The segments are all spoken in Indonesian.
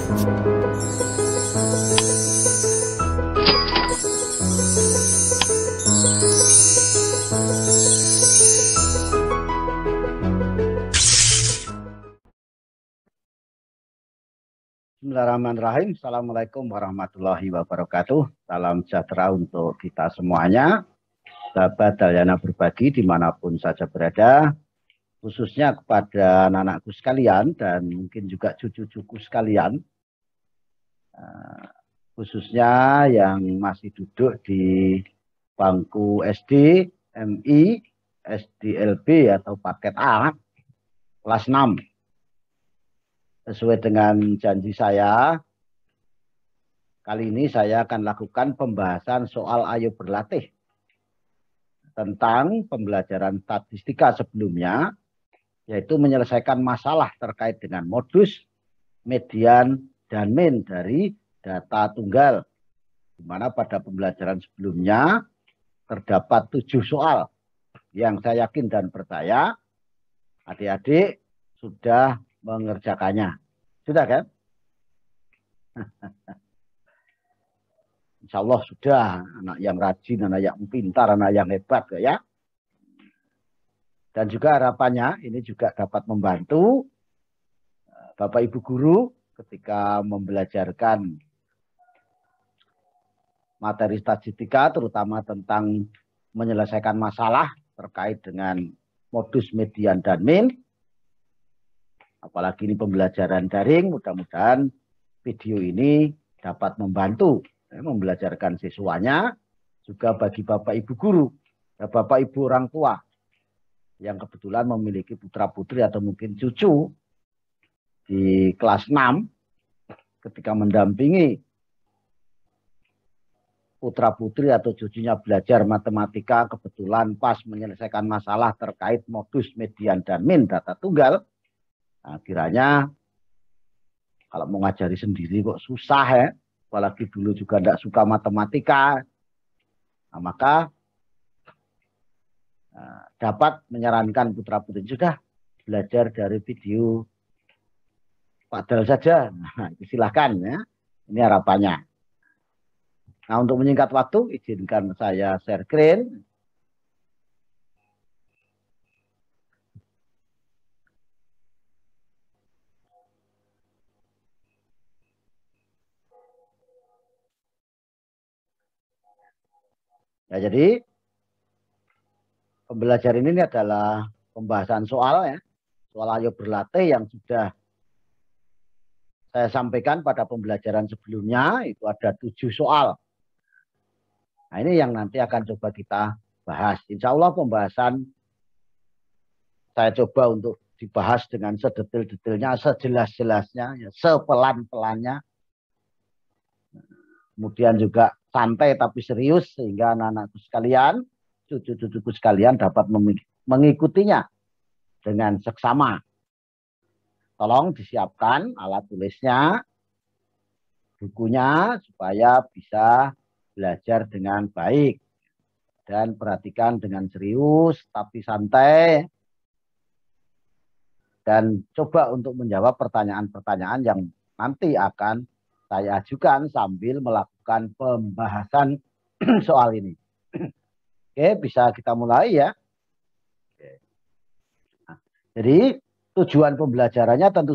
Bismillahirrahmanirrahim. Assalamualaikum warahmatullahi wabarakatuh. Salam sejahtera untuk kita semuanya. Sahabat Dalyana Berbagi dimanapun saja berada. Khususnya kepada anak-anakku sekalian dan mungkin juga cucu-cucuku sekalian. Khususnya yang masih duduk di bangku SD, MI, SDLB atau paket A, kelas 6. Sesuai dengan janji saya, kali ini saya akan lakukan pembahasan soal Ayo Berlatih tentang pembelajaran statistika sebelumnya, yaitu menyelesaikan masalah terkait dengan modus, median, dan min dari data tunggal. Di mana pada pembelajaran sebelumnya terdapat 7 soal yang saya yakin dan percaya adik-adik sudah mengerjakannya. Sudah kan? Insya Allah sudah. Anak yang rajin, anak yang pintar, anak yang hebat ya. Dan juga harapannya ini juga dapat membantu Bapak Ibu guru ketika membelajarkan materi statistika, terutama tentang menyelesaikan masalah terkait dengan modus, median, dan min. Apalagi ini pembelajaran daring, mudah-mudahan video ini dapat membantu membelajarkan siswanya, juga bagi Bapak Ibu guru, Bapak Ibu orang tua yang kebetulan memiliki putra-putri atau mungkin cucu di kelas 6, ketika mendampingi putra-putri atau cucunya belajar matematika, kebetulan pas menyelesaikan masalah terkait modus, median, dan min data tunggal. Nah, kiranya kalau mau ngajari sendiri kok susah ya, apalagi dulu juga tidak suka matematika. Nah, maka dapat menyarankan putra-putri sudah belajar dari video Pak Dal saja. Nah, silahkan ya, ini harapannya. Nah, untuk menyingkat waktu, izinkan saya share screen. Ya, jadi pembelajaran ini adalah pembahasan soal ya, soal Ayo Berlatih yang sudah saya sampaikan pada pembelajaran sebelumnya. Itu ada 7 soal. Nah, ini yang nanti akan coba kita bahas. Insya Allah pembahasan saya coba untuk dibahas dengan sedetil-detilnya, sejelas-jelasnya, ya, sepelan-pelannya. Kemudian juga santai tapi serius, sehingga anak-anakku sekalian, cucu-cucuku sekalian dapat mengikutinya dengan seksama. Tolong disiapkan alat tulisnya, bukunya, supaya bisa belajar dengan baik. Dan perhatikan dengan serius tapi santai. Dan coba untuk menjawab pertanyaan-pertanyaan yang nanti akan saya ajukan sambil melakukan pembahasan soal ini. Oke, bisa kita mulai ya. Oke. Nah, jadi tujuan pembelajarannya tentu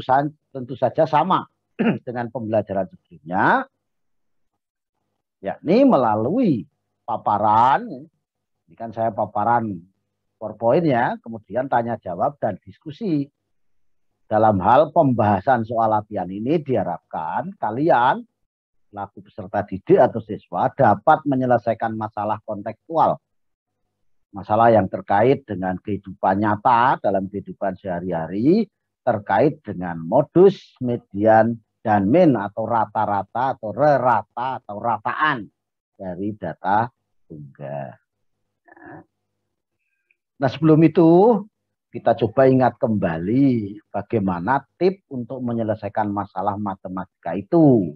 saja sama dengan pembelajaran sebelumnya, yakni melalui paparan. Ini kan saya paparan PowerPoint ya, kemudian tanya jawab dan diskusi. Dalam hal pembahasan soal latihan ini diharapkan kalian, selaku peserta didik atau siswa, dapat menyelesaikan masalah kontekstual. Masalah yang terkait dengan kehidupan nyata dalam kehidupan sehari-hari, terkait dengan modus, median, dan min atau rata-rata atau rata atau rataan dari data tunggal. Nah, sebelum itu kita coba ingat kembali bagaimana tip untuk menyelesaikan masalah matematika itu.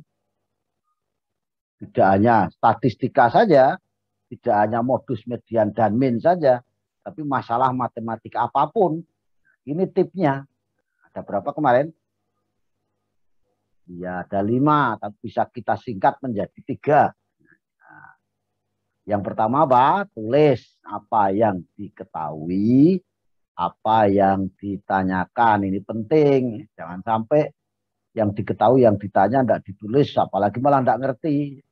Tidak hanya statistika saja, tidak hanya modus, median, dan min saja, tapi masalah matematika apapun. Ini tipnya. Ada berapa kemarin? Ya, ada 5, tapi bisa kita singkat menjadi 3. Nah, yang pertama apa? Tulis apa yang diketahui, apa yang ditanyakan. Ini penting. Jangan sampai yang diketahui, yang ditanya tidak ditulis, apalagi malah tidak ngerti.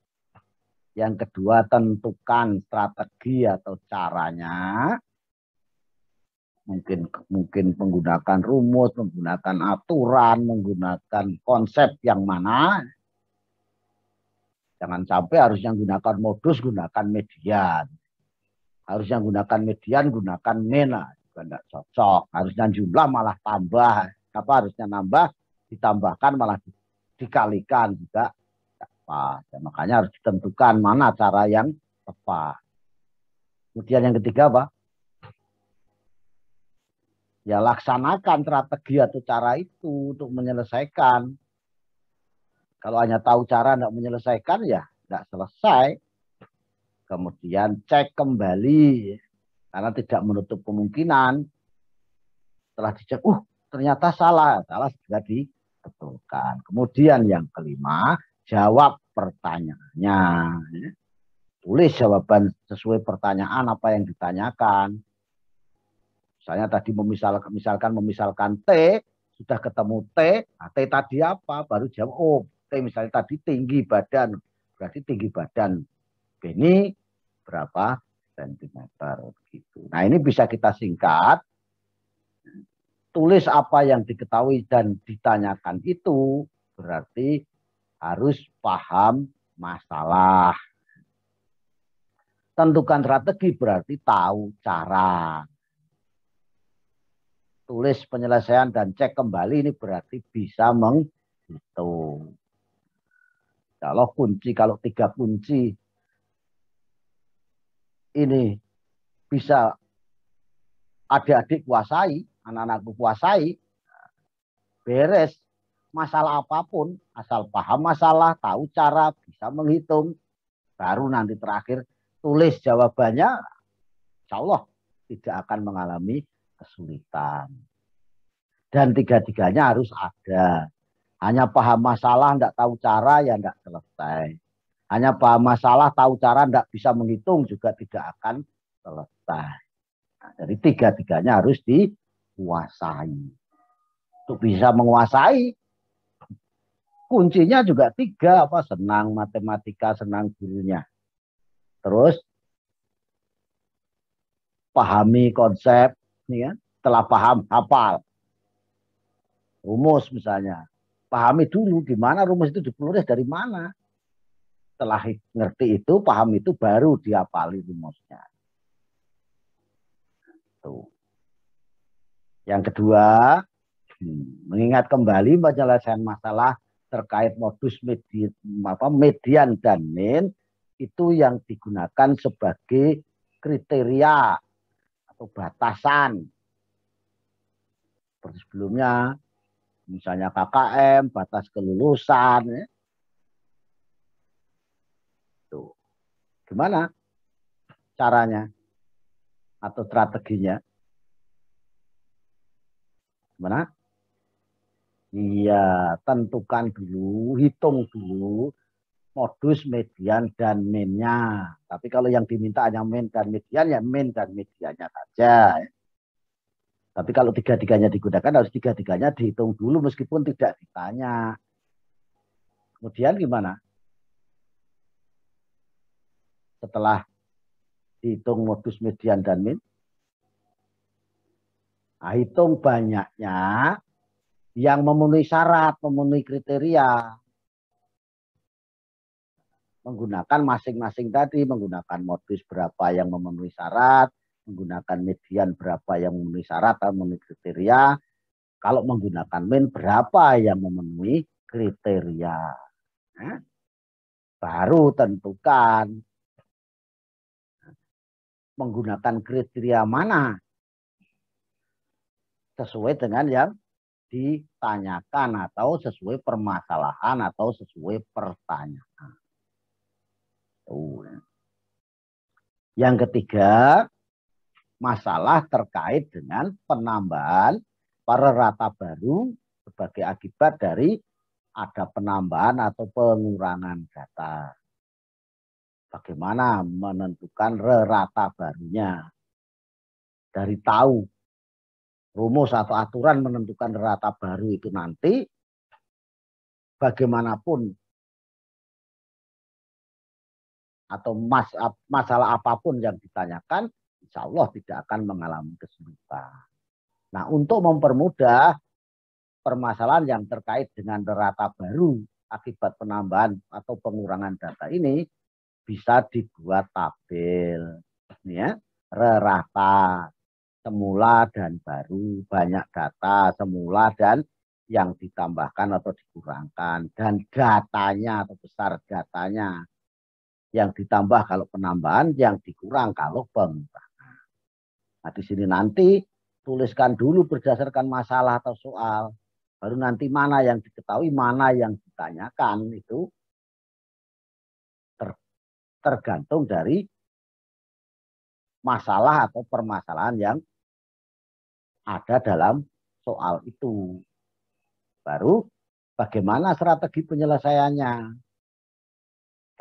Yang kedua, tentukan strategi atau caranya. Mungkin menggunakan rumus, menggunakan aturan, menggunakan konsep yang mana. Jangan sampai harusnya gunakan modus, gunakan median. Harusnya gunakan median, gunakan min. Juga tidak cocok. Harusnya jumlah malah tambah. Apa harusnya nambah, ditambahkan malah dikalikan juga. Ya, makanya harus ditentukan mana cara yang tepat. Kemudian yang ketiga apa? Ya laksanakan strategi atau cara itu untuk menyelesaikan. Kalau hanya tahu cara tidak menyelesaikan ya tidak selesai. Kemudian cek kembali karena tidak menutup kemungkinan setelah dicek, ternyata salah segera dibetulkan. Kemudian yang kelima, jawab pertanyaannya. Tulis jawaban sesuai pertanyaan apa yang ditanyakan. Misalnya tadi misalkan T, sudah ketemu T, nah T tadi apa? Baru jawab, T misalnya tadi tinggi badan, berarti tinggi badan Beni berapa sentimeter gitu. Nah ini bisa kita singkat, tulis apa yang diketahui dan ditanyakan itu berarti harus paham masalah. Tentukan strategi berarti tahu cara. Tulis penyelesaian dan cek kembali ini berarti bisa menghitung. Kalau 3 kunci ini bisa adik-adik kuasai, anak-anakku kuasai, beres masalah apapun, asal paham masalah, tahu cara, bisa menghitung, baru nanti terakhir tulis jawabannya, insya Allah tidak akan mengalami kesulitan. Dan tiga-tiganya harus ada. Hanya paham masalah, tidak tahu cara, ya tidak selesai. Hanya paham masalah, tahu cara, tidak bisa menghitung, juga tidak akan selesai. Nah, jadi tiga-tiganya harus dikuasai. Untuk bisa menguasai, kuncinya juga 3, senang matematika, senang gurunya. Terus pahami konsep, ya, setelah paham, hafal. Rumus misalnya. Pahami dulu di mana rumus itu ditulis dari mana. Setelah ngerti itu, paham itu, baru dihafali rumusnya. Tuh. Yang kedua, mengingat kembali penyelesaian masalah terkait modus median dan min, itu yang digunakan sebagai kriteria atau batasan. Seperti sebelumnya, misalnya KKM, batas kelulusan. Ya. Tuh. Gimana caranya atau strateginya? Gimana? Iya, tentukan dulu, hitung dulu modus, median, dan minnya. Tapi kalau yang diminta hanya min dan median, ya min dan mediannya saja. Tapi kalau tiga-tiganya digunakan, harus tiga-tiganya dihitung dulu meskipun tidak ditanya. Kemudian gimana? Setelah dihitung modus, median, dan min, nah, hitung banyaknya yang memenuhi syarat, memenuhi kriteria. Menggunakan masing-masing tadi, menggunakan modus berapa yang memenuhi syarat, menggunakan median berapa yang memenuhi syarat atau memenuhi kriteria. Kalau menggunakan min berapa yang memenuhi kriteria. Nah, baru tentukan menggunakan kriteria mana sesuai dengan yang ditanyakan atau sesuai permasalahan atau sesuai pertanyaan. Yang ketiga, masalah terkait dengan penambahan para rata baru sebagai akibat dari ada penambahan atau pengurangan data. Bagaimana menentukan rata barunya? Dari tahu rumus atau aturan menentukan rata baru itu nanti, bagaimanapun atau masalah apapun yang ditanyakan, insya Allah tidak akan mengalami kesulitan. Nah, untuk mempermudah permasalahan yang terkait dengan rata baru akibat penambahan atau pengurangan data ini, bisa dibuat tabel, ya, rata semula dan baru, banyak data semula dan yang ditambahkan atau dikurangkan, dan datanya atau besar datanya, yang ditambah kalau penambahan, yang dikurang kalau pengurangan. Nah, di sini nanti tuliskan dulu berdasarkan masalah atau soal, baru nanti mana yang diketahui, mana yang ditanyakan, itu tergantung dari masalah atau permasalahan yang ada dalam soal itu. Baru bagaimana strategi penyelesaiannya.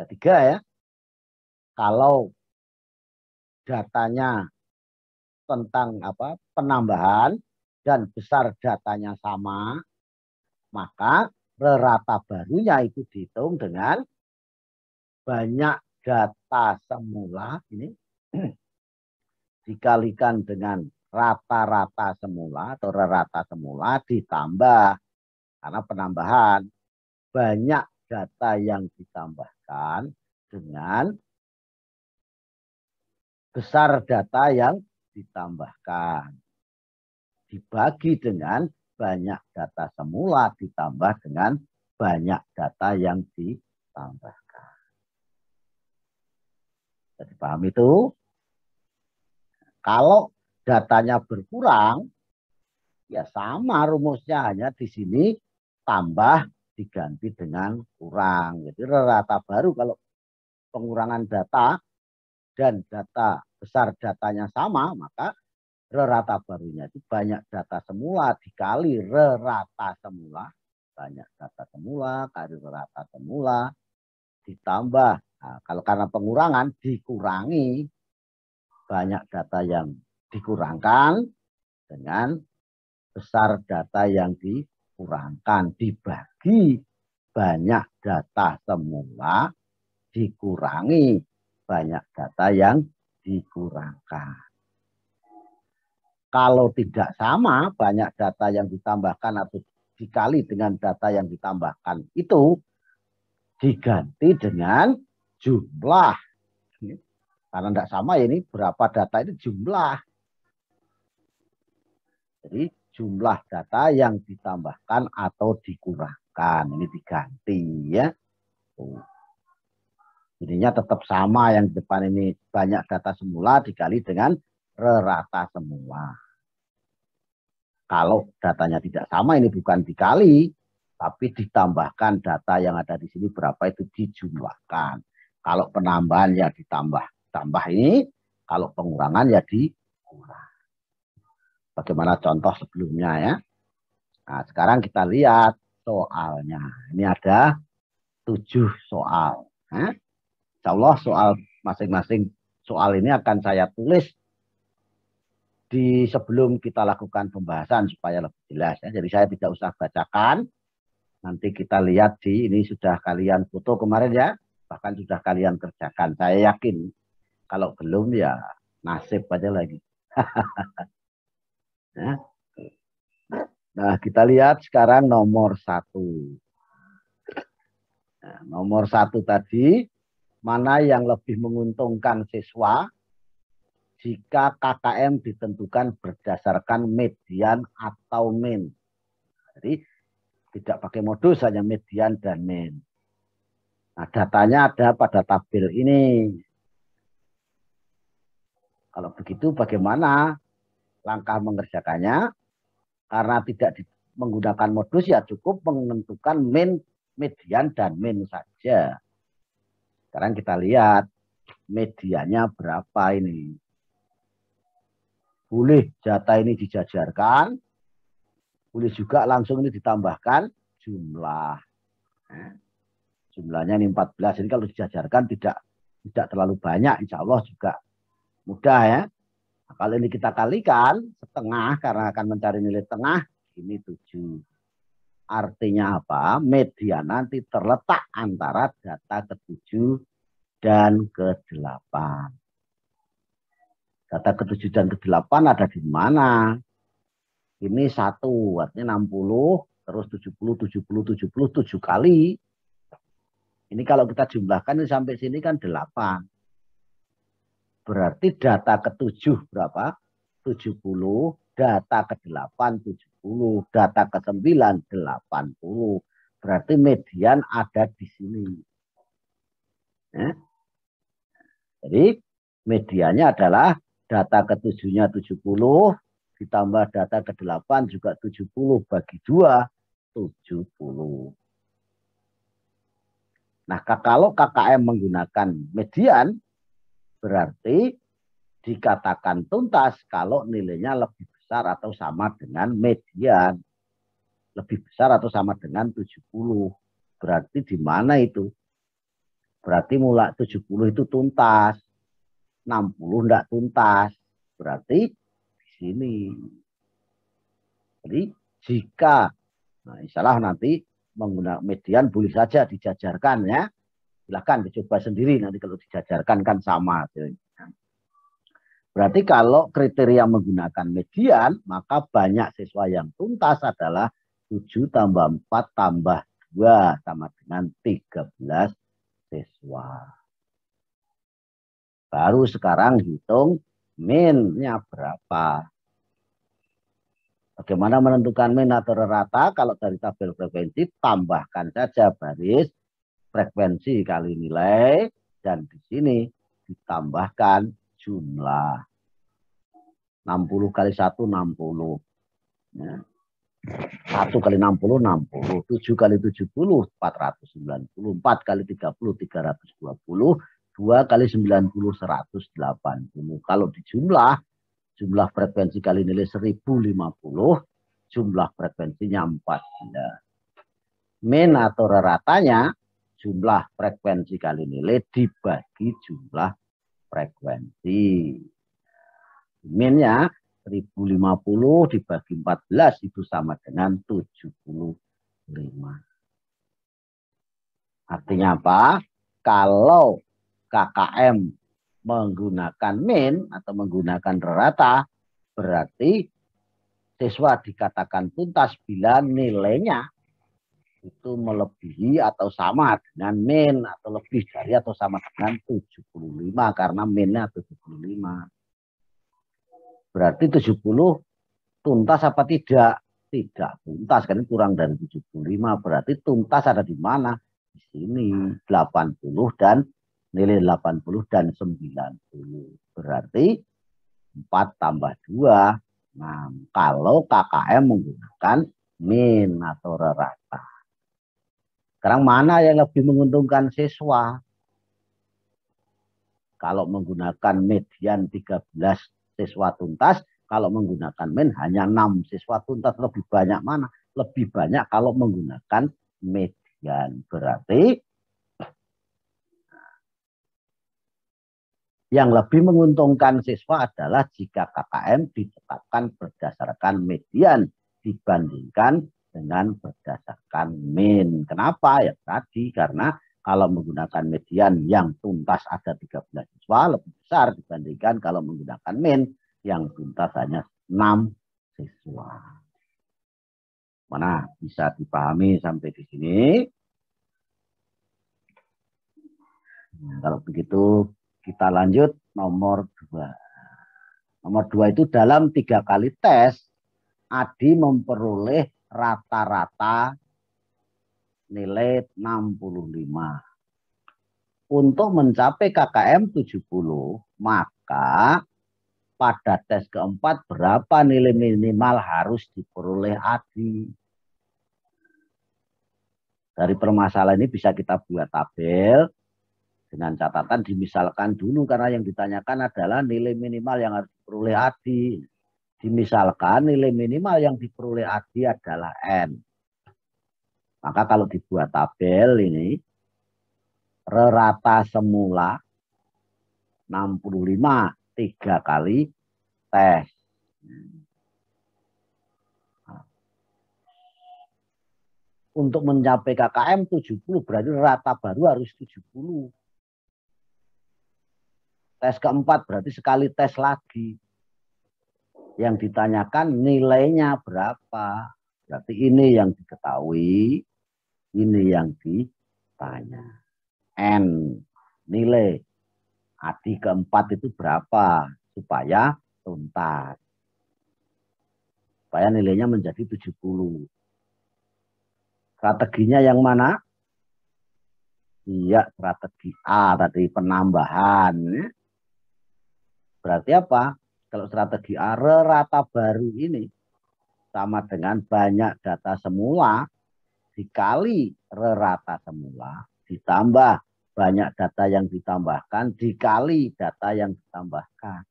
Ketiga ya, kalau datanya tentang penambahan dan besar datanya sama, maka rata barunya itu dihitung dengan banyak data semula ini dikalikan dengan rata-rata semula atau rata semula ditambah, karena penambahan, banyak data yang ditambahkan dengan besar data yang ditambahkan, dibagi dengan banyak data semula ditambah dengan banyak data yang ditambahkan. Jadi paham itu? Kalau datanya berkurang, ya sama rumusnya, hanya di sini tambah diganti dengan kurang. Jadi rata baru kalau pengurangan data dan data besar datanya sama, maka rata barunya itu banyak data semula dikali rata semula, banyak data semula kali rata semula ditambah, nah, kalau karena pengurangan dikurangi banyak data yang dikurangkan dengan besar data yang dikurangkan, dibagi banyak data semula dikurangi banyak data yang dikurangkan. Kalau tidak sama, banyak data yang ditambahkan atau dikali dengan data yang ditambahkan itu diganti dengan jumlah. Karena tidak sama ini berapa data ini jumlah. Jadi jumlah data yang ditambahkan atau dikurangkan ini diganti ya. Jadinya tetap sama, yang depan ini banyak data semula dikali dengan rata semula. Kalau datanya tidak sama, ini bukan dikali, tapi ditambahkan data yang ada di sini berapa itu dijumlahkan. Kalau penambahan ya ditambah ini, kalau pengurangan ya dikurang. Bagaimana contoh sebelumnya ya. Nah, sekarang kita lihat soalnya. Ini ada 7 soal. Insya Allah soal masing-masing soal ini akan saya tulis di sebelum kita lakukan pembahasan supaya lebih jelas ya. Jadi saya tidak usah bacakan. Nanti kita lihat di ini sudah kalian foto kemarin ya, bahkan sudah kalian kerjakan. Saya yakin kalau belum ya nasib aja lagi. Nah, kita lihat sekarang nomor 1. Nah, nomor 1 tadi, mana yang lebih menguntungkan siswa jika KKM ditentukan berdasarkan median atau min. Jadi tidak pakai modus, hanya median dan min. Nah, datanya ada pada tabel ini. Kalau begitu bagaimana langkah mengerjakannya? Karena tidak menggunakan modus ya cukup menentukan min, median dan min saja. Sekarang kita lihat mediannya berapa ini. Boleh data ini dijajarkan, boleh juga langsung ini ditambahkan jumlah. Jumlahnya ini 14. Jadi kalau dijajarkan tidak terlalu banyak, insya Allah juga mudah ya. Nah, kalau ini kita kalikan setengah karena akan mencari nilai tengah, ini 7. Artinya apa? Median nanti terletak antara data ke-7 dan ke-8. Data ke-7 dan ke-8 ada di mana? Ini 1, artinya 60, terus 70, 70, 70, 7 kali. Ini kalau kita jumlahkan ini sampai sini kan 8. Berarti data ke-7 berapa? 70, data ke-8 70, data ke-9 80. Berarti median ada di sini. Ya. Jadi mediannya adalah data ke-7-nya 70, ditambah data ke-8 juga 70, bagi 2, 70. Nah, kalau KKM menggunakan median, berarti dikatakan tuntas kalau nilainya lebih besar atau sama dengan median. Lebih besar atau sama dengan 70. Berarti di mana itu? Berarti mulai 70 itu tuntas. 60 tidak tuntas. Berarti di sini. Jadi jika, nah insyaallah nanti menggunakan median boleh saja dijajarkan ya. Silahkan dicoba sendiri nanti kalau dijajarkan kan sama. Berarti kalau kriteria menggunakan median, maka banyak siswa yang tuntas adalah 7 tambah 4 tambah 2 sama dengan 13 siswa. Baru sekarang hitung min-nya berapa. Bagaimana menentukan min atau rata? Kalau dari tabel frekuensi, tambahkan saja baris frekuensi kali nilai, dan di sini ditambahkan jumlah. 60 kali 1, 60. Ya. 1 kali 60, 60. 7 kali 70, 490. 4 kali 30, 320. 2 kali 90, 180. Kalau dijumlah, jumlah frekuensi kali nilai 1050, jumlah frekuensinya 14. Min atau ratanya, jumlah frekuensi kali nilai dibagi jumlah frekuensi. Minnya 1050 dibagi 14 itu sama dengan 75. Artinya apa? Kalau KKM menggunakan min atau menggunakan rata, berarti siswa dikatakan tuntas bila nilainya itu melebihi atau sama dengan min atau lebih dari atau sama dengan 75 karena minnya 75. Berarti 70 tuntas apa tidak? Tidak tuntas, kan kurang dari 75. Berarti tuntas ada di mana? Di sini 80 dan nilai 80 dan 90. Berarti 4 tambah 2. Nah, kalau KKM menggunakan min atau rata. Sekarang mana yang lebih menguntungkan siswa? Kalau menggunakan median 13 siswa tuntas, kalau menggunakan min hanya 6 siswa tuntas. Lebih banyak mana? Lebih banyak kalau menggunakan median. Berarti yang lebih menguntungkan siswa adalah jika KKM ditetapkan berdasarkan median dibandingkan dengan berdasarkan min. Kenapa? Ya tadi karena kalau menggunakan median yang tuntas ada 13 siswa lebih besar dibandingkan kalau menggunakan min yang tuntas hanya 6 siswa. Mana bisa dipahami sampai di sini? Kalau begitu kita lanjut nomor 2. Nomor 2 itu dalam 3 kali tes, Adi memperoleh rata-rata nilai 65. Untuk mencapai KKM 70, maka pada tes keempat berapa nilai minimal harus diperoleh Adi? Dari permasalahan ini bisa kita buat tabel. Dengan catatan dimisalkan dulu karena yang ditanyakan adalah nilai minimal yang harus diperoleh Adi. Dimisalkan nilai minimal yang diperoleh Adi adalah N. Maka kalau dibuat tabel ini, rata semula 65 3 kali tes. Untuk mencapai KKM 70 berarti rata baru harus 70. Tes keempat berarti sekali tes lagi. Yang ditanyakan nilainya berapa. Berarti ini yang diketahui, ini yang ditanya. N, nilai ADI keempat itu berapa supaya tuntas. Supaya nilainya menjadi 70. Strateginya yang mana? Iya, strategi A tadi penambahan. Berarti apa? Kalau strategi A, rata baru ini sama dengan banyak data semula dikali rata semula ditambah banyak data yang ditambahkan dikali data yang ditambahkan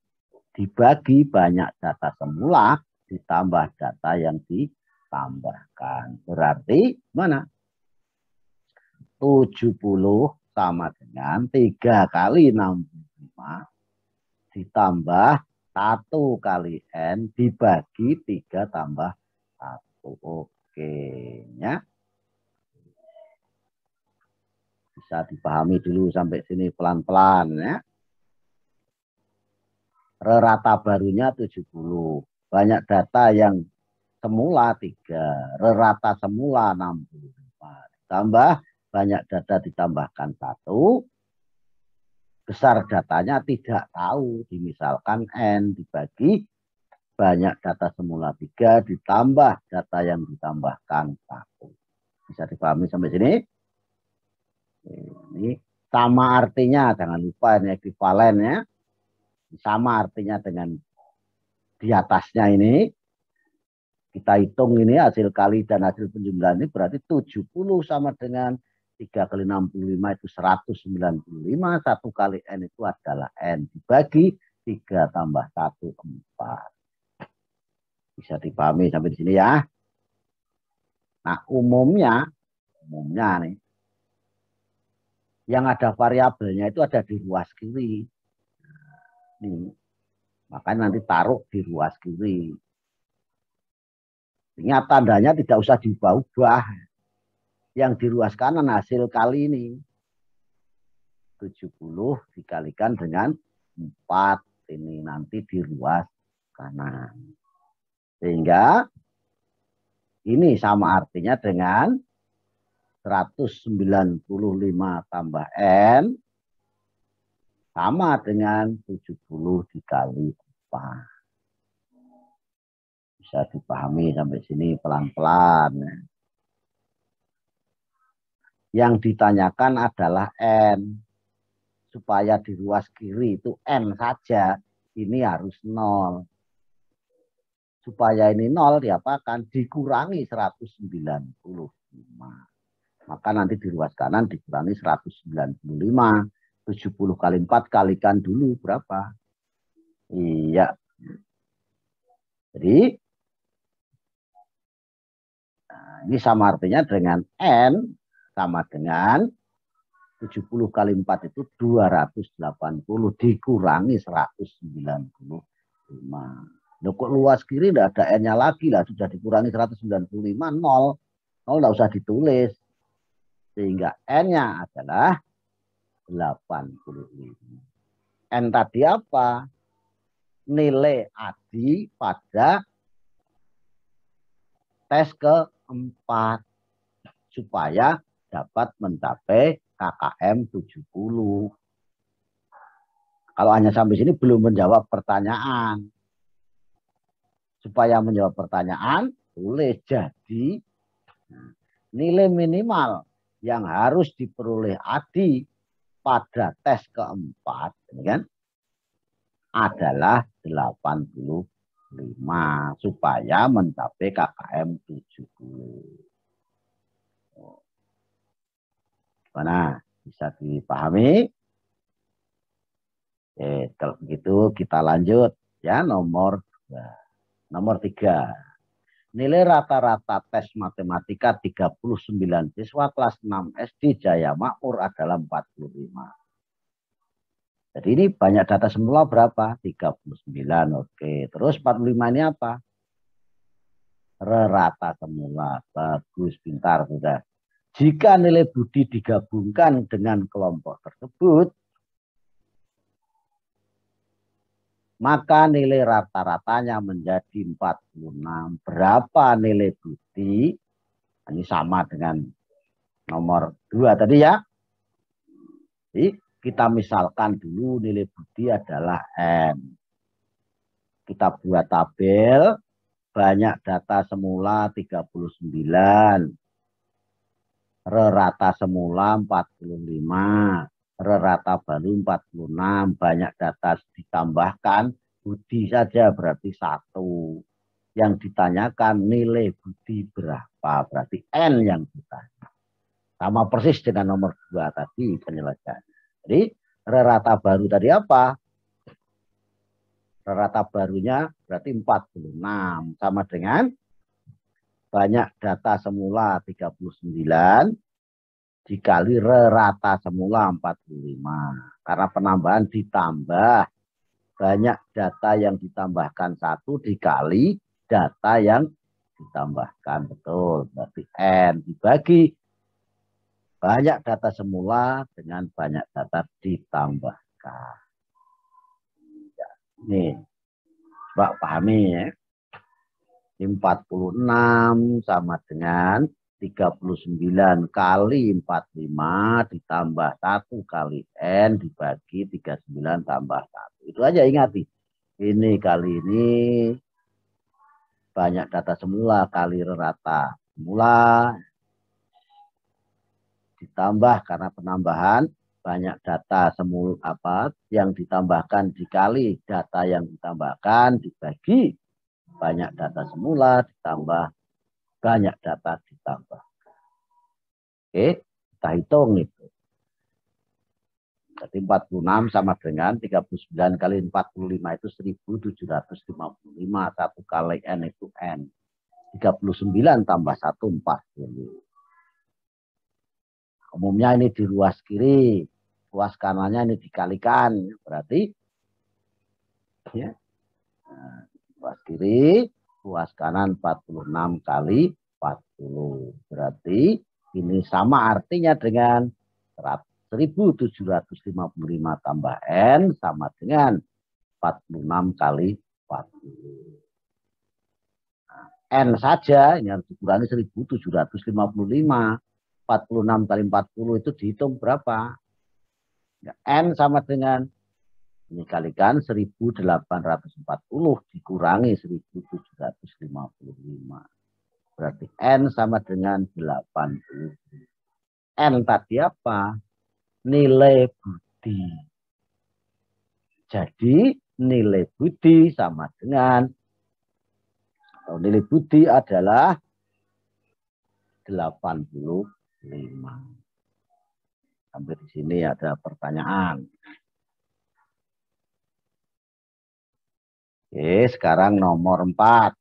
dibagi banyak data semula ditambah data yang ditambahkan. Berarti mana? 70 sama dengan 3 kali 65 ditambah 1 kali N dibagi 3 tambah 1. Oke. Ya. Bisa dipahami dulu sampai sini pelan-pelan. Ya. Rata barunya 70. Banyak data yang semula 3. Rata semula 65. Tambah banyak data ditambahkan 1. Besar datanya tidak tahu. Misalkan N dibagi banyak data semula 3 ditambah data yang ditambahkan 1. Bisa dipahami sampai sini? Ini sama artinya, jangan lupa ini ekuivalen ya. Sama artinya dengan di atasnya ini. Kita hitung ini hasil kali dan hasil penjumlahan ini berarti 70 sama dengan 3 kali 65 itu 195. 1 kali N itu adalah N dibagi 3 tambah 1, 4. Bisa dipahami sampai di sini ya. Nah umumnya nih, yang ada variabelnya itu ada di ruas kiri. Nih, makanya nanti taruh di ruas kiri. Ingat tandanya tidak usah diubah-ubah. Yang di ruas kanan hasil kali ini. 70 dikalikan dengan 4. Ini nanti di ruas kanan. Sehingga ini sama artinya dengan 195 tambah N sama dengan 70 dikali 4. Bisa dipahami sampai sini pelan-pelan. Yang ditanyakan adalah N. Supaya di ruas kiri itu N saja, ini harus 0. Supaya ini 0 diapakan? Dikurangi 195. Maka nanti di ruas kanan dikurangi 195. 70 kali 4 kalikan dulu berapa? Iya. Jadi ini sama artinya dengan N sama dengan 70 kali 4 itu 280 dikurangi 195. Loh kok luas kiri tidak ada N-nya lagi lah. Sudah dikurangi 195, 0. 0 tidak usah ditulis. Sehingga N-nya adalah 85. N tadi apa? Nilai ADI pada tes keempat supaya dapat mencapai KKM 70. Kalau hanya sampai sini belum menjawab pertanyaan. Supaya menjawab pertanyaan, tulis jadi nilai minimal yang harus diperoleh ADI pada tes keempat ini kan, adalah 85 supaya mencapai KKM 70. Gimana? Bisa dipahami? Kalau begitu kita lanjut ya nomor 3. Nilai rata-rata tes matematika 39 siswa kelas 6 SD Jaya Makmur adalah 45. Jadi ini banyak data semula berapa? 39. Oke. Terus 45 ini apa? Rata semula. Bagus, pintar sudah. Jika nilai budi digabungkan dengan kelompok tersebut, maka nilai rata-ratanya menjadi 46. Berapa nilai budi? Ini sama dengan nomor 2 tadi ya. Jadi kita misalkan dulu nilai budi adalah N. Kita buat tabel, banyak data semula 39. Rata semula 45. Rata baru 46. Banyak data ditambahkan, budi saja berarti 1. Yang ditanyakan nilai budi berapa, berarti N yang ditanya. Sama persis dengan nomor 2 tadi penyelesaian. Jadi rata baru tadi apa? Rata barunya berarti 46. Sama dengan banyak data semula 39 dikali rata semula 45. Karena penambahan ditambah. Banyak data yang ditambahkan 1 dikali data yang ditambahkan. Betul. Berarti N dibagi banyak data semula dengan banyak data ditambahkan. Ya, nih, Mbak pahami ya. 46 sama dengan 39 kali 45 ditambah 1 kali N dibagi 39 tambah 1. Itu aja ingati. Ini kali ini banyak data semula kali rata semula ditambah karena penambahan banyak data semula yang ditambahkan dikali data yang ditambahkan dibagi banyak data semula ditambah banyak data ditambah. Oke, kita hitung itu. Jadi 46 sama dengan 39 kali 45 itu 1755. 1 kali N itu N. 39 tambah 1, 40. Umumnya ini di ruas kiri. Ruas kanannya ini dikalikan. Berarti ya, ruas kiri, ruas kanan 46 kali 40. Berarti ini sama artinya dengan 1755 tambah N sama dengan 46 kali 40. Nah, N saja ini harus dikurangi 1755. 46 kali 40 itu dihitung berapa? Ya, N sama dengan ini kalikan 1840 dikurangi 1755. Berarti N sama dengan 80. N tadi apa? Nilai budi. Jadi nilai budi sama dengan atau nilai budi adalah 85. Sampai di sini ada pertanyaan. Oke, sekarang nomor 4.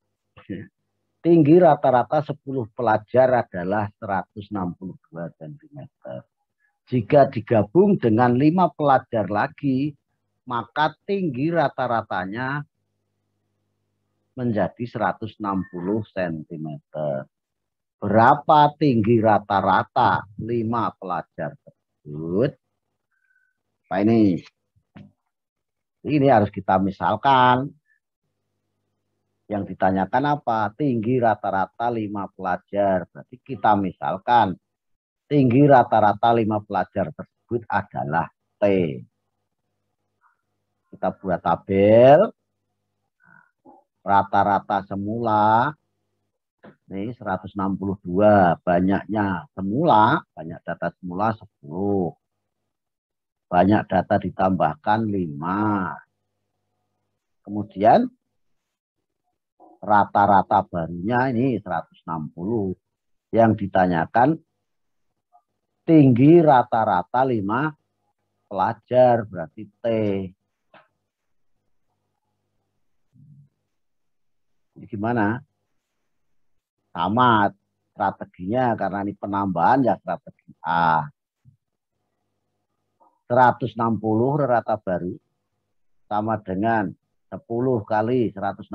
Tinggi rata-rata 10 pelajar adalah 162 cm. Jika digabung dengan 5 pelajar lagi, maka tinggi rata-ratanya menjadi 160 cm. Berapa tinggi rata-rata 5 pelajar tersebut? Apa ini? Ini harus kita misalkan. Yang ditanyakan apa? Tinggi rata-rata 5 pelajar. Berarti kita misalkan tinggi rata-rata 5 pelajar tersebut adalah T. Kita buat tabel. Rata-rata semula. Ini 162. Banyaknya semula. Banyak data semula 10. Banyak data ditambahkan 5. Kemudian rata-rata barunya ini 160. Yang ditanyakan tinggi rata-rata 5 pelajar berarti T. Ini gimana? Sama strateginya karena ini penambahan ya strategi A. 160 rata baru sama dengan 10 kali 162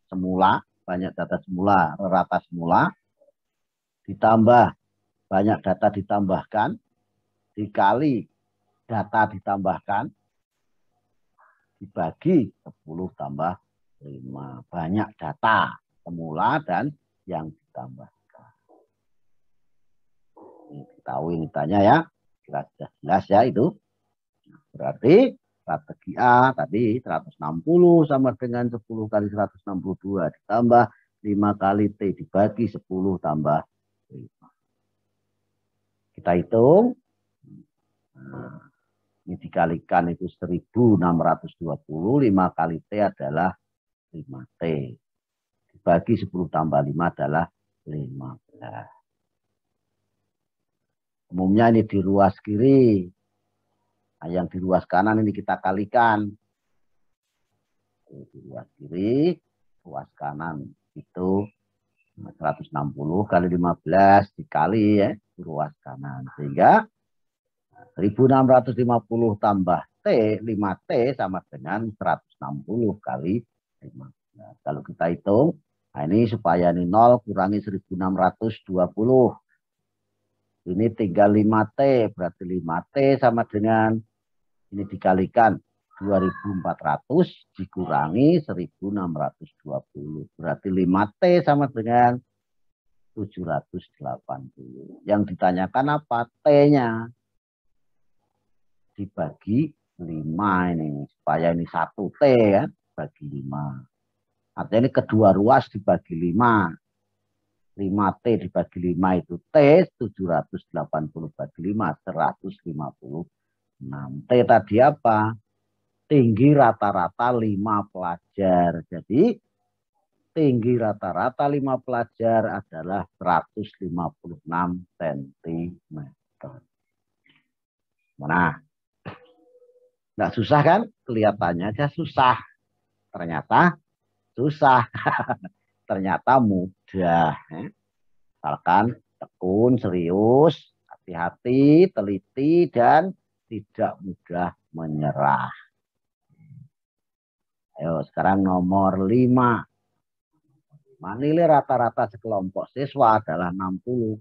semula, banyak data semula, rata semula, ditambah banyak data ditambahkan, dikali data ditambahkan, dibagi 10 tambah 5. Banyak data semula dan yang ditambahkan. Ini tahu ini tanya ya, kira jelas ya itu. Berarti strategi A tadi 160 sama dengan 10 kali 162 ditambah 5 kali T dibagi 10 tambah 5. Kita hitung. Nah, ini dikalikan itu 1620, 5 kali T adalah 5T. Dibagi 10 tambah 5 adalah 15. Umumnya ini di ruas kiri. Nah, yang di ruas kanan ini kita kalikan. Di ruas kiri, ruas kanan itu 160 kali 15 dikali ya, di ruas kanan. Sehingga 1650 tambah T, 5T sama dengan 160 kali 15. Kalau kita hitung, nah ini supaya ini 0 kurangi 1620. Ini tinggal 5T, berarti 5T sama dengan ini dikalikan 2400 dikurangi 1620. Berarti 5T sama dengan 780. Yang ditanyakan apa? T-nya. Dibagi 5 ini. Supaya ini 1T ya. Bagi 5. Artinya ini kedua ruas dibagi 5. 5T dibagi 5 itu T, 780 bagi 5, 156. T tadi apa? Tinggi rata-rata 5 pelajar. Jadi tinggi rata-rata 5 pelajar adalah 156 cm. Nah, nggak susah kan? Kelihatannya aja susah. Ternyata susah. Ternyata mudah. Misalkan tekun, serius, hati-hati, teliti, dan tidak mudah menyerah. Ayo sekarang nomor 5. Nilai rata-rata sekelompok siswa adalah 60.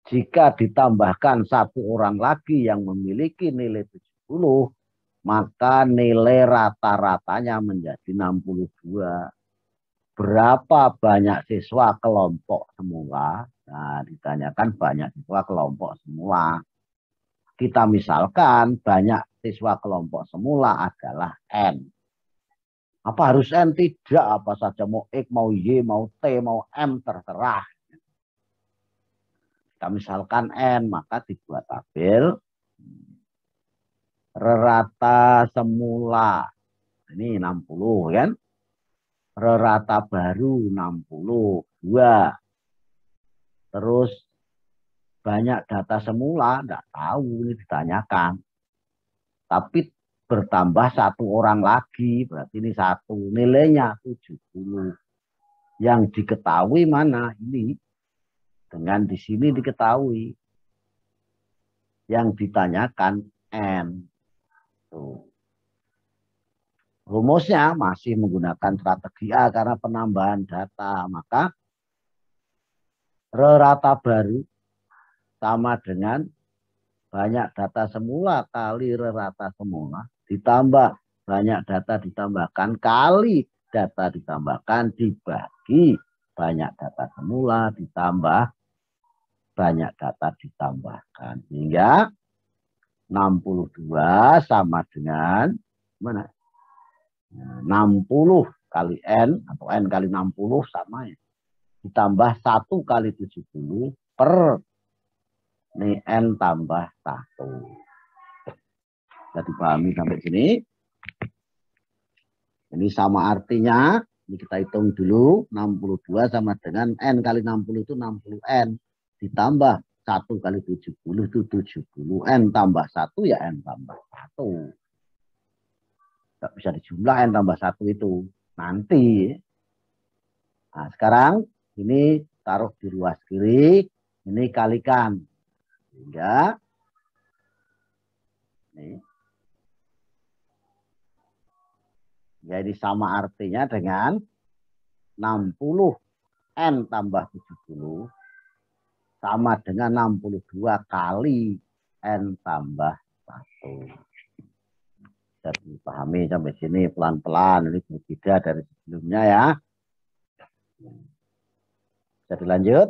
Jika ditambahkan satu orang lagi yang memiliki nilai 70, maka nilai rata-ratanya menjadi 62. Berapa banyak siswa kelompok semula? Nah, ditanyakan banyak siswa kelompok semula. Kita misalkan banyak siswa kelompok semula adalah N. Apa harus N? Tidak, apa saja mau X, mau Y, mau T, mau M, terserah. Kita misalkan N, maka dibuat tabel rata semula. Ini 60 kan? Rata baru 62. Terus banyak data semula, enggak tahu, ini ditanyakan. Tapi bertambah satu orang lagi, berarti ini satu, nilainya 70. Yang diketahui mana? Ini. Dengan di sini diketahui. Yang ditanyakan N. Tuh. Rumusnya masih menggunakan strategi A karena penambahan data. Maka rata baru sama dengan banyak data semula kali rata semula ditambah banyak data ditambahkan kali data ditambahkan dibagi banyak data semula ditambah banyak data ditambahkan. Sehingga 62 sama dengan mana? 60 kali N atau N kali 60 sama ya. Ditambah 1 kali 70 per ini N tambah 1. Bisa dipahami sampai sini. Ini sama artinya. Ini kita hitung dulu. 62 sama dengan N kali 60 itu 60N. Ditambah 1 kali 70 itu 70. N tambah 1 ya N tambah 1. Tidak bisa dijumlah N tambah 1 itu. Nanti. Nah sekarang ini taruh di ruas kiri, ini kalikan. Sehingga ini, jadi sama artinya dengan 60 N tambah 70 sama dengan 62 kali N tambah 1. Bisa dipahami sampai sini pelan-pelan, ini berbeda dari sebelumnya ya. Bisa dilanjut.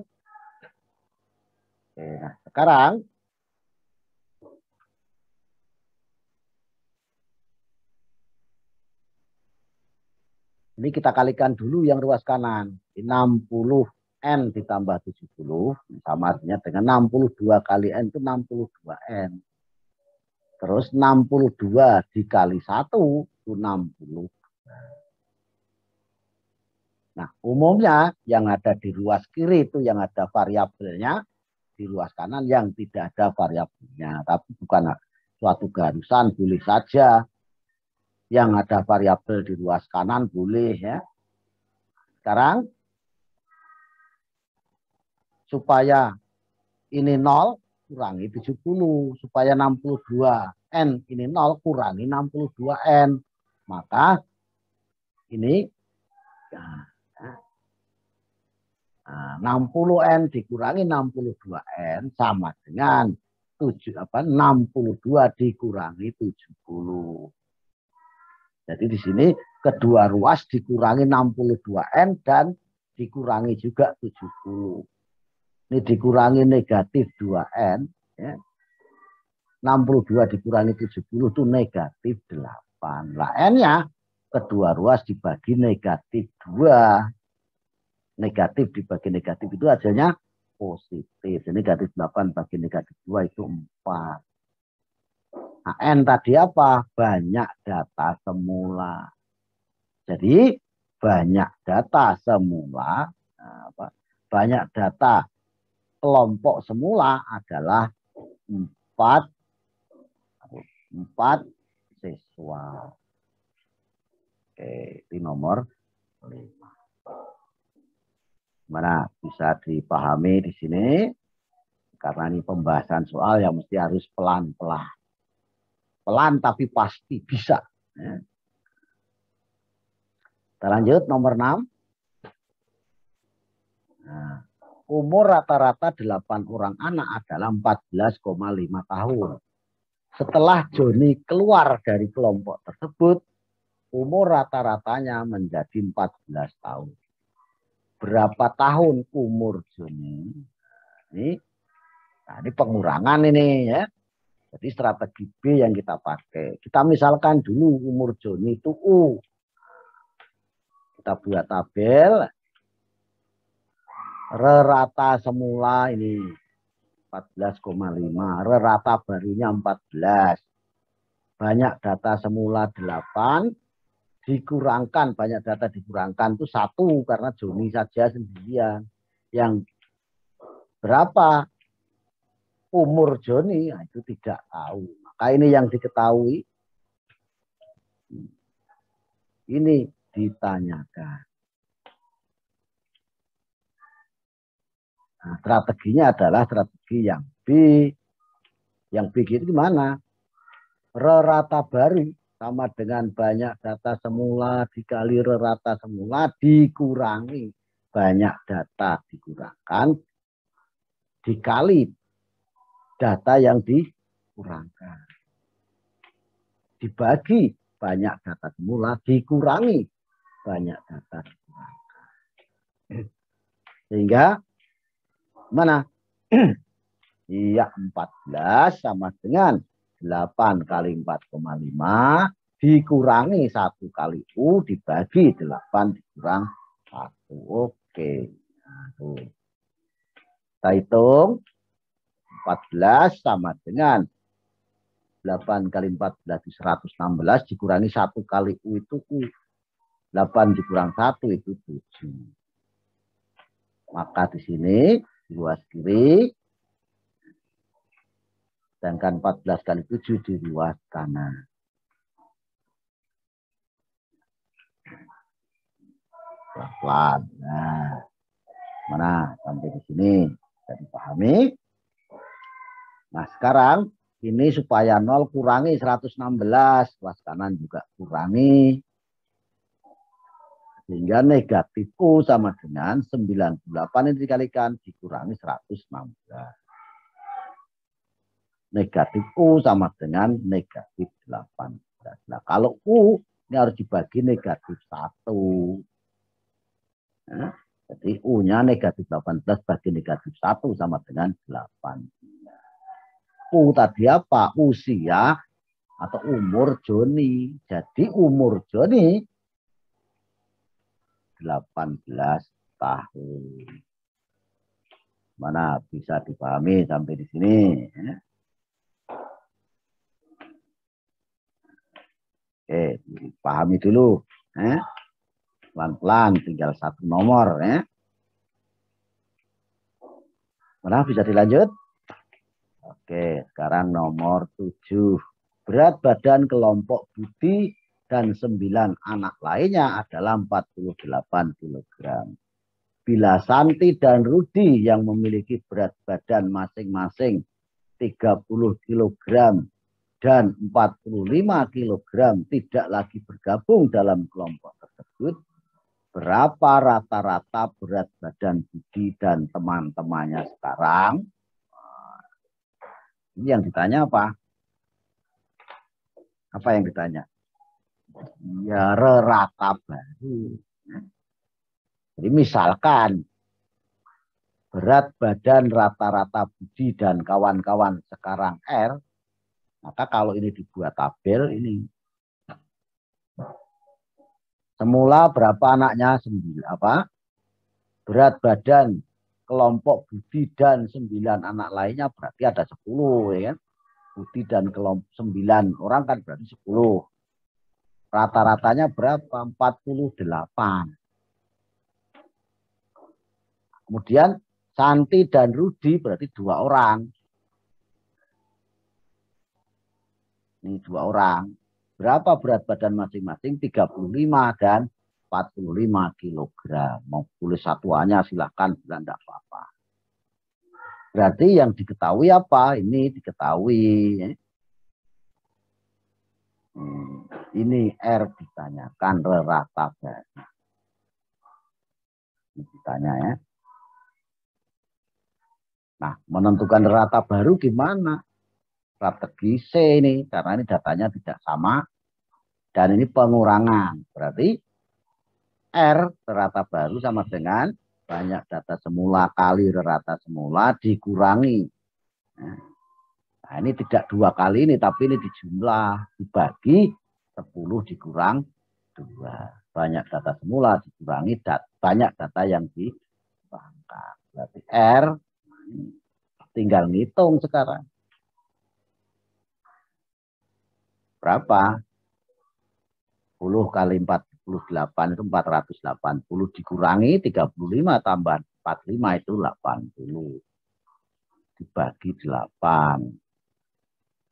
Oke, nah sekarang ini kita kalikan dulu yang ruas kanan. 60 N ditambah 70 sama artinya dengan 62 kali N itu 62 N. Terus 62 dikali 1 itu 60. Nah, umumnya yang ada di ruas kiri itu yang ada variabelnya, di ruas kanan yang tidak ada variabelnya. Tapi bukan suatu keharusan, boleh saja yang ada variabel di ruas kanan boleh ya. Sekarang supaya ini 0 kurangi 70, supaya 62 N ini 0 kurangi 62 N. Maka ini nah, 60 N dikurangi 62 N sama dengan 62 dikurangi 70. Jadi di sini kedua ruas dikurangi 62 N dan dikurangi juga 70. Ini dikurangi negatif 2N. Ya. 62 dikurangi 70 itu negatif 8. Lah N-nya kedua ruas dibagi negatif 2. Negatif dibagi negatif itu hasilnya positif. Negatif 8 bagi negatif 2 itu 4. Nah, N tadi apa? Banyak data semula. Jadi banyak data semula. Banyak data kelompok semula adalah 4 siswa. Oke, di nomor 5. Mana bisa dipahami di sini? Karena ini pembahasan soal yang mesti harus pelan-pelan. Pelan tapi pasti bisa. Ya. Kita lanjut nomor 6. Nah, umur rata-rata 8 orang anak adalah 14,5 tahun. Setelah Joni keluar dari kelompok tersebut, umur rata-ratanya menjadi 14 tahun. Berapa tahun umur Joni? Nah, ini pengurangan ini ya. Jadi strategi B yang kita pakai. Kita misalkan dulu umur Joni itu U. Kita buat tabel. Rata semula ini 14,5. Rata barunya 14. Banyak data semula 8. Dikurangkan, banyak data dikurangkan itu 1 karena Joni saja sendirian. Yang berapa umur Joni? Nah, itu tidak tahu. Maka ini yang diketahui. Ini ditanyakan. Nah, strateginya adalah strategi yang B. Yang B itu gimana? Rata baru sama dengan banyak data semula dikali rata semula dikurangi banyak data dikurangkan dikali data yang dikurangkan. Dibagi banyak data semula dikurangi banyak data dikurangkan. Sehingga mana? Iya 14 sama dengan 8 kali 4,5 dikurangi 1 kali U dibagi 8 dikurang 1. Oke. Nah, tuh. Kita hitung 14 sama dengan 8 kali 14 itu 116 dikurangi 1 kali U itu U. 8 dikurang 1 itu 7. Maka di sini di ruas kiri sedangkan 14 kali 7 di ruas kanan. Pelan-pelan. Nah, Mana sampai di sini bisa dipahami. Nah sekarang ini supaya 0 kurangi 116, kelas kanan juga kurangi. Sehingga negatif U sama dengan 98 ini dikalikan dikurangi 116. Negatif U sama dengan negatif 18. Nah kalau U ini harus dibagi negatif 1. Nah, jadi U-nya negatif 18 bagi negatif 1 sama dengan 8. U tadi apa? Usia atau umur Joni. Jadi umur Joni 18 tahun. Mana bisa dipahami sampai di sini? Oke, dipahami dulu. Pelan-pelan, tinggal satu nomor. Mana bisa dilanjut? Oke, sekarang nomor 7. Berat badan kelompok Budi dan 9 anak lainnya adalah 48 kg. Bila Santi dan Rudi yang memiliki berat badan masing-masing 30 kg dan 45 kg tidak lagi bergabung dalam kelompok tersebut, berapa rata-rata berat badan Budi dan teman-temannya sekarang? Ini yang ditanya apa? Apa yang ditanya? Ya rata baru. Jadi misalkan berat badan rata-rata Budi dan kawan-kawan sekarang R, maka kalau ini dibuat tabel ini. Semula berapa anaknya? 9. Apa? Berat badan kelompok Budi dan 9 anak lainnya berarti ada 10 ya kan? Budi dan kelompok 9 orang kan berarti 10. Rata-ratanya berapa? 48. Kemudian Santi dan Rudi berarti 2 orang. Ini 2 orang. Berapa berat badan masing-masing? 35 dan 45 kg. Mau boleh satuannya silahkan, tidak apa-apa. Berarti yang diketahui apa? Ini diketahui. Ini R ditanyakan rata baru. Ini ditanya ya. Nah, menentukan rata baru gimana? Strategi C ini, karena ini datanya tidak sama. Dan ini pengurangan. Berarti R rata baru sama dengan banyak data semula kali rata semula dikurangi. Nah, ini tidak 2 kali ini, tapi ini dijumlah, dibagi 10 dikurang 2. Banyak data semula dikurangi banyak data yang dipangkat. Berarti R tinggal ngitung sekarang. Berapa? 10 kali 48 itu 480. Dikurangi 35 tambah 45 itu 80. Dibagi 8.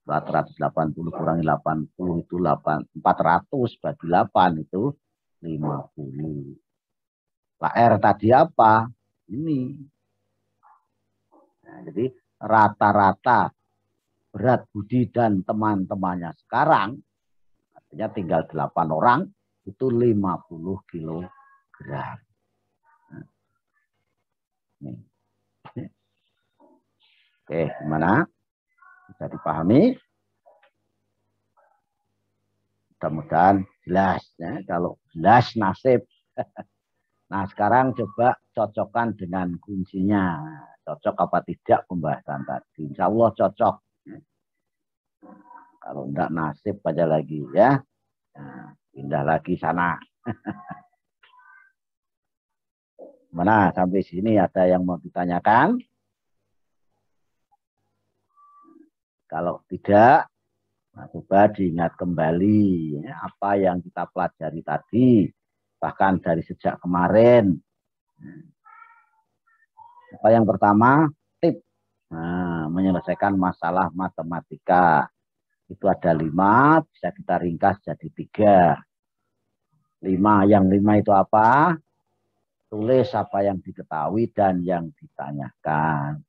480 kurangi 80 itu 400 bagi 8 itu 50. Lah R tadi apa? Ini. Nah, jadi rata-rata berat Budi dan teman-temannya sekarang, artinya tinggal 8 orang, itu 50 kg. Nah. Oke, gimana? Bisa dipahami? Mudah-mudahan jelas ya. Kalau jelas nasib. Nah sekarang coba cocokkan dengan kuncinya. Cocok apa tidak pembahasan tadi. Insya Allah cocok. Kalau enggak nasib aja lagi ya. Nah, pindah lagi sana. Mana sampai sini ada yang mau ditanyakan? Kalau tidak, nah, coba diingat kembali ya, apa yang kita pelajari tadi, bahkan dari sejak kemarin. Apa yang pertama? Tip. Nah, menyelesaikan masalah matematika. Itu ada 5, bisa kita ringkas jadi 3. 5, yang 5 itu apa? tulis apa yang diketahui dan yang ditanyakan.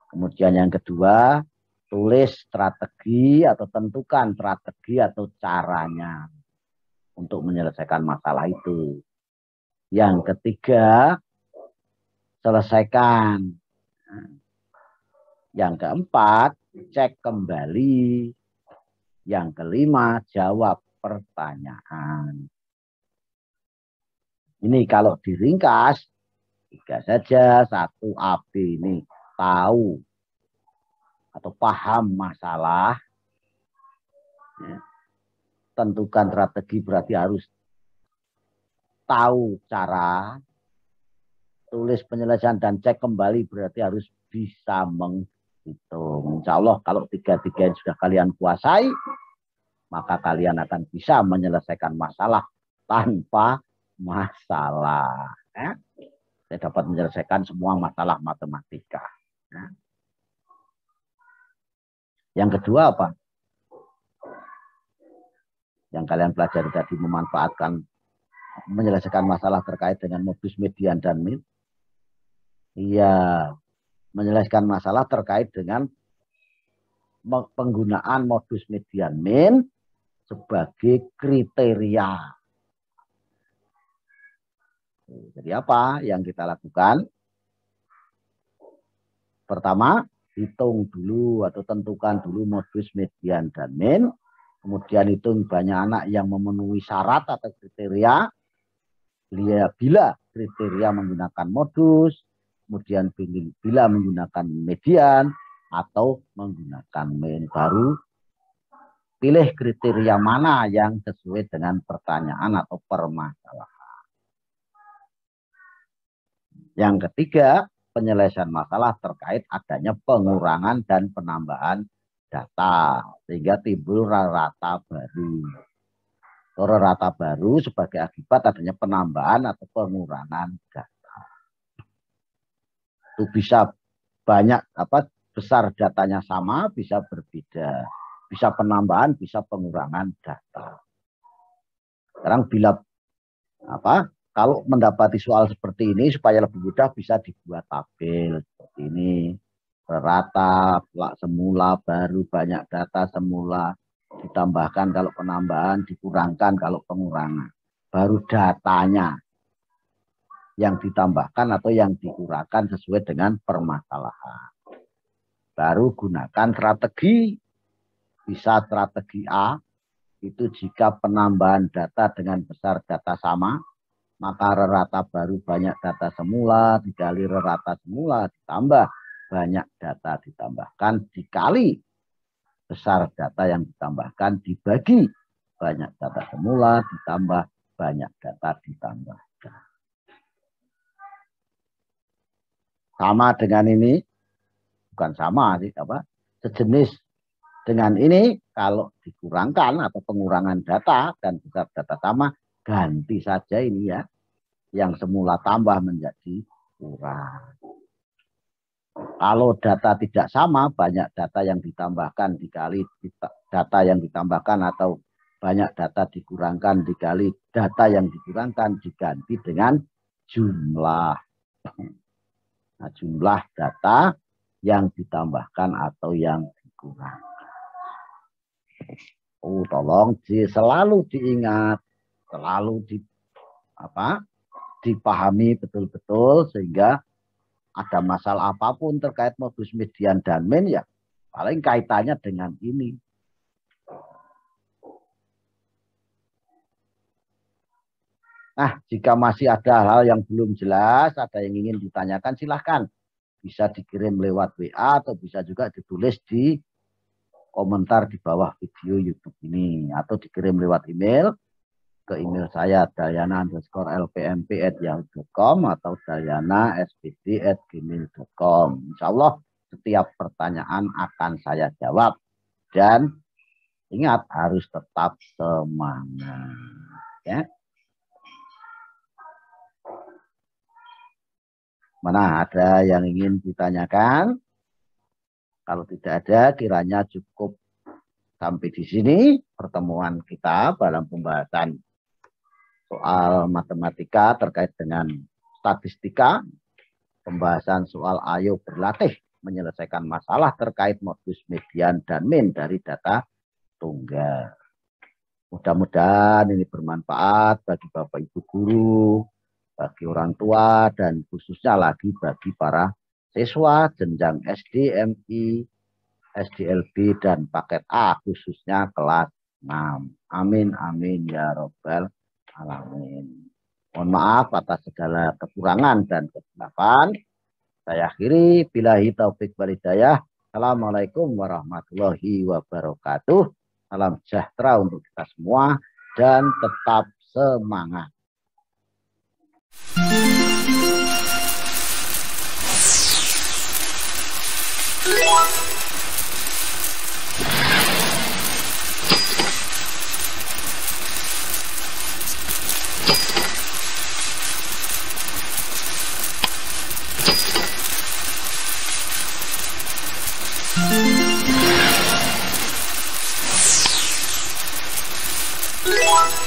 Kemudian yang kedua, tulis strategi atau tentukan strategi atau caranya untuk menyelesaikan masalah itu. Yang ketiga, selesaikan. Yang keempat, cek kembali. Yang kelima, jawab pertanyaan. Ini kalau diringkas, 3 saja. 1, AB ini tahu atau paham masalah. Tentukan strategi berarti harus tahu cara. Tulis penyelesaian dan cek kembali berarti harus bisa menghitung. Insya Allah kalau 3-3 sudah kalian kuasai, maka kalian akan bisa menyelesaikan masalah tanpa masalah. Saya dapat menyelesaikan semua masalah matematika. Yang kedua apa? Yang kalian pelajari tadi memanfaatkan menyelesaikan masalah terkait dengan modus, median, dan min. Iya, menyelesaikan masalah terkait dengan penggunaan modus, median, min sebagai kriteria. Jadi apa yang kita lakukan? Pertama, hitung dulu atau tentukan dulu modus, median, dan min. Kemudian hitung banyak anak yang memenuhi syarat atau kriteria. Bila kriteria menggunakan modus, kemudian bila menggunakan median atau menggunakan min, baru pilih kriteria mana yang sesuai dengan pertanyaan atau permasalahan. Yang ketiga, penyelesaian masalah terkait adanya pengurangan dan penambahan data sehingga timbul rata baru. Rata baru sebagai akibat adanya penambahan atau pengurangan data. Itu bisa banyak besar datanya sama, bisa berbeda. Bisa penambahan, bisa pengurangan data. Sekarang bila kalau mendapati soal seperti ini supaya lebih mudah bisa dibuat tabel seperti ini. Rata, semula, baru, banyak data, semula, ditambahkan kalau penambahan, dikurangkan kalau pengurangan. Baru datanya yang ditambahkan atau yang dikurangkan sesuai dengan permasalahan. Baru gunakan strategi. Bisa strategi A, itu jika penambahan data dengan besar data sama, maka rata baru banyak data semula, dikali rata semula, ditambah banyak data ditambahkan, dikali besar data yang ditambahkan, dibagi banyak data semula, ditambah banyak data ditambahkan. Sama dengan ini, bukan sama sih, sejenis dengan ini, kalau dikurangkan atau pengurangan data dan besar data sama, ganti saja ini ya. Yang semula tambah menjadi kurang. Kalau data tidak sama, banyak data yang ditambahkan dikali data yang ditambahkan atau banyak data dikurangkan dikali data yang dikurangkan diganti dengan jumlah. Nah, jumlah data yang ditambahkan atau yang dikurangkan. Tolong selalu diingat, selalu dipahami betul-betul sehingga ada masalah apapun terkait modus, median, dan min ya paling kaitannya dengan ini. Nah, jika masih ada hal yang belum jelas, ada yang ingin ditanyakan, silahkan. Bisa dikirim lewat WA atau bisa juga ditulis di komentar di bawah video YouTube ini. Atau dikirim lewat email ke email saya dalyana_lpmp@yahoo.com atau dalyana_spd@gmail.com. Insya Allah setiap pertanyaan akan saya jawab. Dan ingat harus tetap semangat. Ya. Mana ada yang ingin ditanyakan? Kalau tidak ada, kiranya cukup sampai di sini pertemuan kita dalam pembahasan soal matematika terkait dengan statistika, pembahasan soal ayo berlatih menyelesaikan masalah terkait modus, median, dan min dari data tunggal. Mudah-mudahan ini bermanfaat bagi Bapak Ibu guru, bagi orang tua, dan khususnya lagi bagi para siswa jenjang SD, MI, SDLB, dan paket A, khususnya kelas 6. Amin, amin, ya robbal alamin. Mohon maaf atas segala kekurangan dan kesilapan. Saya akhiri, billahi taufik wal hidayah. Assalamualaikum warahmatullahi wabarakatuh. Salam sejahtera untuk kita semua dan tetap semangat. Yeah.